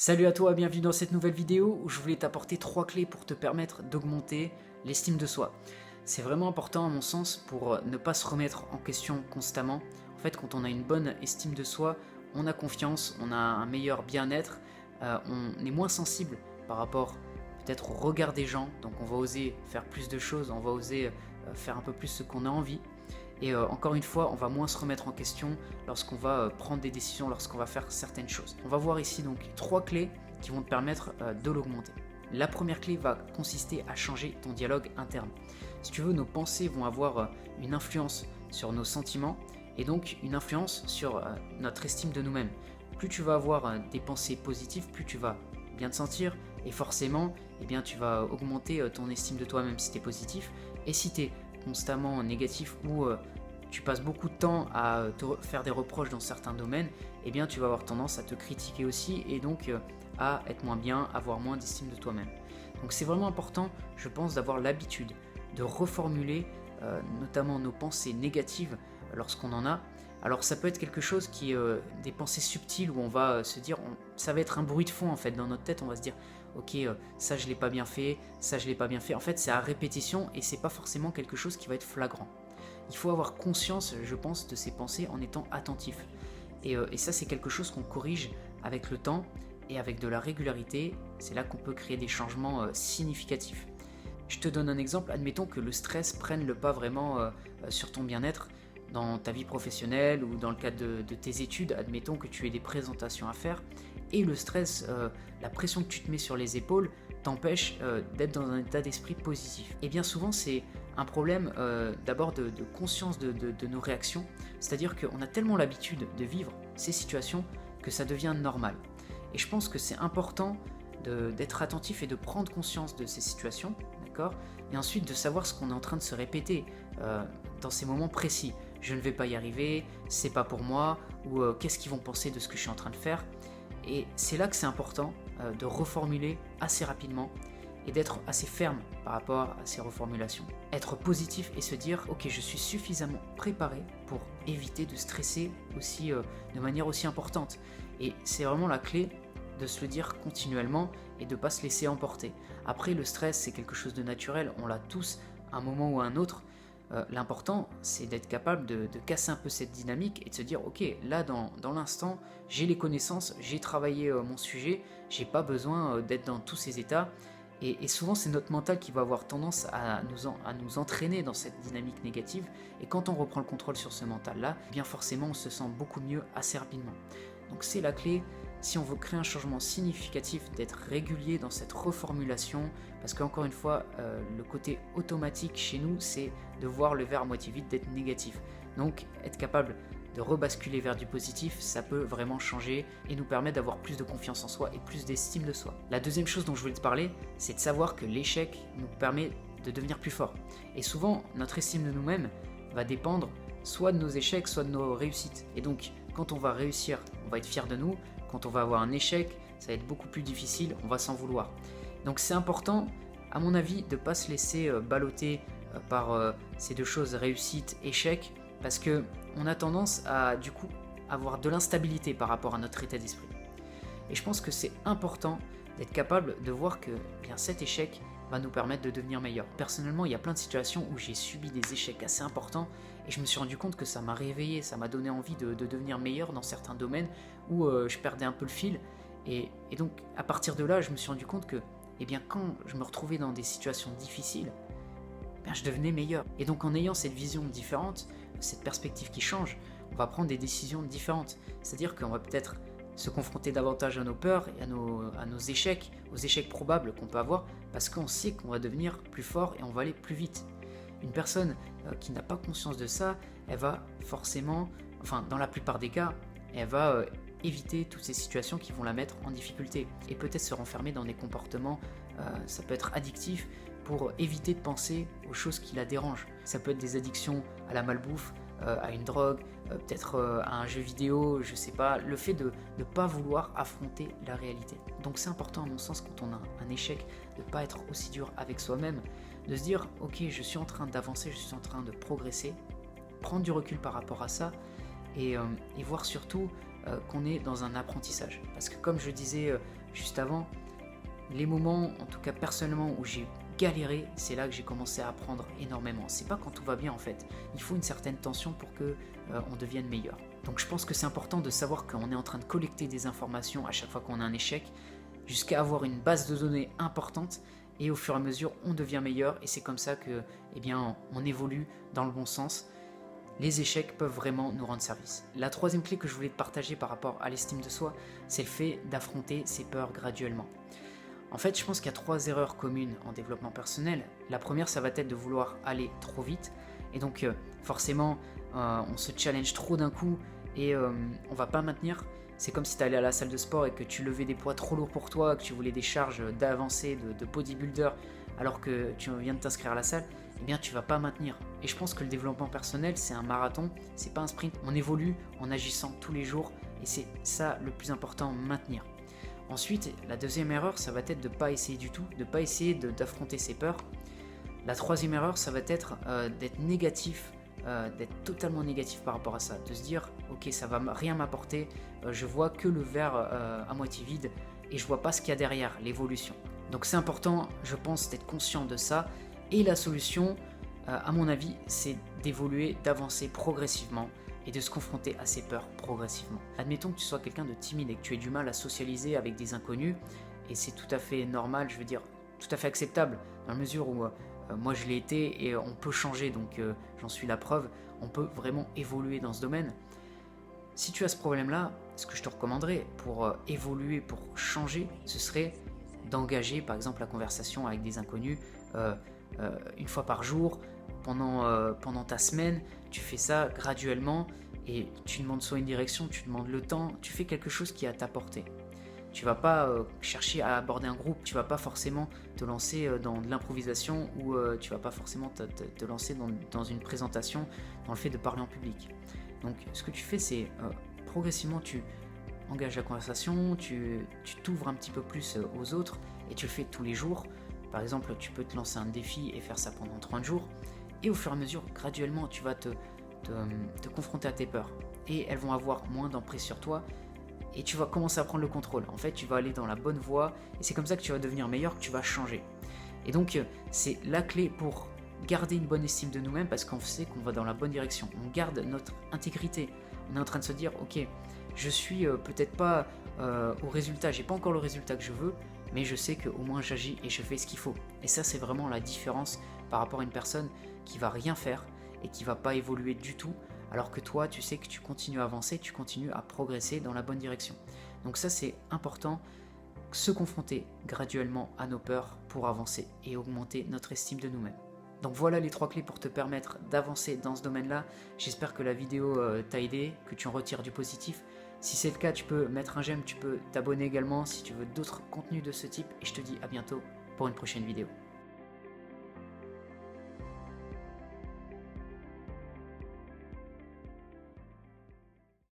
Salut à toi, bienvenue dans cette nouvelle vidéo où je voulais t'apporter 3 clés pour te permettre d'augmenter l'estime de soi. C'est vraiment important à mon sens pour ne pas se remettre en question constamment. En fait, quand on a une bonne estime de soi, on a confiance, on a un meilleur bien-être, on est moins sensible par rapport peut-être au regard des gens, donc on va oser faire plus de choses, on va oser faire un peu plus ce qu'on a envie. Et encore une fois, on va moins se remettre en question lorsqu'on va prendre des décisions, lorsqu'on va faire certaines choses. On va voir ici donc 3 clés qui vont te permettre de l'augmenter. La première clé va consister à changer ton dialogue interne. Si tu veux, nos pensées vont avoir une influence sur nos sentiments et donc une influence sur notre estime de nous-mêmes. Plus tu vas avoir des pensées positives, plus tu vas bien te sentir et forcément, eh bien, tu vas augmenter ton estime de toi-même si tu es positif. Et si tu es constamment négatif ou tu passes beaucoup de temps à te faire des reproches dans certains domaines, eh bien tu vas avoir tendance à te critiquer aussi et donc à être moins bien, avoir moins d'estime de toi-même. Donc c'est vraiment important, je pense, d'avoir l'habitude de reformuler notamment nos pensées négatives lorsqu'on en a. Alors ça peut être quelque chose qui est des pensées subtiles où on va se dire, ça va être un bruit de fond en fait dans notre tête, on va se dire ok, ça je l'ai pas bien fait, ça je l'ai pas bien fait. En fait c'est à répétition et c'est pas forcément quelque chose qui va être flagrant. Il faut avoir conscience, je pense, de ces pensées en étant attentif. Et ça c'est quelque chose qu'on corrige avec le temps et avec de la régularité. C'est là qu'on peut créer des changements significatifs. Je te donne un exemple, admettons que le stress prenne le pas vraiment sur ton bien-être dans ta vie professionnelle ou dans le cadre de tes études, admettons que tu aies des présentations à faire et le stress, la pression que tu te mets sur les épaules t'empêche d'être dans un état d'esprit positif. Et bien souvent c'est un problème d'abord de conscience de nos réactions, c'est-à-dire qu'on a tellement l'habitude de vivre ces situations que ça devient normal. Et je pense que c'est important d'être attentif et de prendre conscience de ces situations, d'accord ? Et ensuite de savoir ce qu'on est en train de se répéter dans ces moments précis. Je ne vais pas y arriver, c'est pas pour moi, ou qu'est-ce qu'ils vont penser de ce que je suis en train de faire. Et c'est là que c'est important de reformuler assez rapidement et d'être assez ferme par rapport à ces reformulations. Être positif et se dire ok, je suis suffisamment préparé pour éviter de stresser aussi de manière aussi importante. Et c'est vraiment la clé de se le dire continuellement et de ne pas se laisser emporter. Après, le stress, c'est quelque chose de naturel, on l'a tous à un moment ou à un autre. L'important, c'est d'être capable de casser un peu cette dynamique et de se dire ok, là dans l'instant, j'ai les connaissances, j'ai travaillé mon sujet, j'ai pas besoin d'être dans tous ces états. Et souvent, c'est notre mental qui va avoir tendance à nous entraîner dans cette dynamique négative. Et quand on reprend le contrôle sur ce mental-là, eh bien forcément, on se sent beaucoup mieux assez rapidement. Donc c'est la clé, si on veut créer un changement significatif, d'être régulier dans cette reformulation, parce qu'encore une fois, le côté automatique chez nous, c'est de voir le verre à moitié vide, d'être négatif. Donc être capable de rebasculer vers du positif, ça peut vraiment changer et nous permettre d'avoir plus de confiance en soi et plus d'estime de soi. La deuxième chose dont je voulais te parler, c'est de savoir que l'échec nous permet de devenir plus fort. Et souvent, notre estime de nous-mêmes va dépendre soit de nos échecs, soit de nos réussites. Et donc, quand on va réussir, on va être fier de nous. Quand on va avoir un échec, ça va être beaucoup plus difficile, on va s'en vouloir. Donc c'est important, à mon avis, de ne pas se laisser balloter par ces deux choses, réussite, échec, parce qu'on a tendance à, du coup, avoir de l'instabilité par rapport à notre état d'esprit. Et je pense que c'est important d'être capable de voir que bien, cet échec va nous permettre de devenir meilleur. Personnellement, il y a plein de situations où j'ai subi des échecs assez importants et je me suis rendu compte que ça m'a réveillé, ça m'a donné envie de devenir meilleur dans certains domaines où je perdais un peu le fil. Et donc, à partir de là, je me suis rendu compte que eh bien, quand je me retrouvais dans des situations difficiles, bien, je devenais meilleur. Et donc, en ayant cette vision différente, cette perspective qui change, on va prendre des décisions différentes. C'est-à-dire qu'on va peut-être se confronter davantage à nos peurs et à nos échecs, aux échecs probables qu'on peut avoir, parce qu'on sait qu'on va devenir plus fort et on va aller plus vite. Une personne qui n'a pas conscience de ça, elle va forcément, enfin dans la plupart des cas, elle va éviter toutes ces situations qui vont la mettre en difficulté et peut-être se renfermer dans des comportements, ça peut être addictif, pour éviter de penser aux choses qui la dérangent. Ça peut être des addictions à la malbouffe, à une drogue, peut-être à un jeu vidéo, je sais pas, le fait de ne pas vouloir affronter la réalité. Donc c'est important à mon sens quand on a un échec de ne pas être aussi dur avec soi-même, de se dire ok, je suis en train d'avancer, je suis en train de progresser, prendre du recul par rapport à ça et voir surtout qu'on est dans un apprentissage. Parce que comme je disais juste avant, les moments, en tout cas personnellement, où j'ai galéré, c'est là que j'ai commencé à apprendre énormément. C'est pas quand tout va bien en fait, il faut une certaine tension pour que on devienne meilleur. Donc je pense que c'est important de savoir qu'on est en train de collecter des informations à chaque fois qu'on a un échec, jusqu'à avoir une base de données importante, et au fur et à mesure on devient meilleur, et c'est comme ça que on évolue dans le bon sens. Les échecs peuvent vraiment nous rendre service. La troisième clé que je voulais te partager par rapport à l'estime de soi, c'est le fait d'affronter ses peurs graduellement. En fait, je pense qu'il y a 3 erreurs communes en développement personnel. La première, ça va être de vouloir aller trop vite. Et donc, forcément, on se challenge trop d'un coup et on va pas maintenir. C'est comme si tu allais à la salle de sport et que tu levais des poids trop lourds pour toi, que tu voulais des charges d'avancée, de bodybuilder, alors que tu viens de t'inscrire à la salle, eh bien tu vas pas maintenir. Et je pense que le développement personnel, c'est un marathon, c'est pas un sprint. On évolue en agissant tous les jours et c'est ça le plus important, maintenir. Ensuite, la deuxième erreur, ça va être de ne pas essayer du tout, de ne pas essayer d'affronter ses peurs. La troisième erreur, ça va être d'être négatif, d'être totalement négatif par rapport à ça, de se dire ok, ça va rien m'apporter, je vois que le verre à moitié vide et je vois pas ce qu'il y a derrière, l'évolution. Donc c'est important, je pense, d'être conscient de ça, et la solution, à mon avis, c'est d'évoluer, d'avancer progressivement et de se confronter à ses peurs progressivement. Admettons que tu sois quelqu'un de timide et que tu aies du mal à socialiser avec des inconnus, et c'est tout à fait normal, je veux dire, tout à fait acceptable, dans la mesure où moi je l'ai été et on peut changer, donc j'en suis la preuve, on peut vraiment évoluer dans ce domaine. Si tu as ce problème-là, ce que je te recommanderais pour évoluer, pour changer, ce serait d'engager par exemple la conversation avec des inconnus une fois par jour, pendant ta semaine. Tu fais ça graduellement et tu demandes soit une direction, tu demandes le temps, tu fais quelque chose qui est à ta portée. Tu vas pas chercher à aborder un groupe, tu vas pas forcément te lancer dans de l'improvisation, ou tu vas pas forcément te lancer dans une présentation, dans le fait de parler en public. Donc ce que tu fais, c'est progressivement tu engages la conversation, tu t'ouvres un petit peu plus aux autres, et tu le fais tous les jours. Par exemple, tu peux te lancer un défi et faire ça pendant 30 jours, et au fur et à mesure, graduellement, tu vas te confronter à tes peurs, et elles vont avoir moins d'emprise sur toi, et tu vas commencer à prendre le contrôle. En fait, tu vas aller dans la bonne voie, et c'est comme ça que tu vas devenir meilleur, que tu vas changer. Et donc, c'est la clé pour garder une bonne estime de nous-mêmes, parce qu'on sait qu'on va dans la bonne direction. On garde notre intégrité. On est en train de se dire, ok, je suis peut-être pas au résultat, j'ai pas encore le résultat que je veux, mais je sais qu'au moins j'agis et je fais ce qu'il faut. Et ça, c'est vraiment la différence par rapport à une personne qui va rien faire et qui va pas évoluer du tout, alors que toi, tu sais que tu continues à avancer, tu continues à progresser dans la bonne direction. Donc ça, c'est important, se confronter graduellement à nos peurs pour avancer et augmenter notre estime de nous-mêmes. Donc voilà les 3 clés pour te permettre d'avancer dans ce domaine-là. J'espère que la vidéo t'a aidé, que tu en retires du positif. Si c'est le cas, tu peux mettre un j'aime, tu peux t'abonner également si tu veux d'autres contenus de ce type, et je te dis à bientôt pour une prochaine vidéo.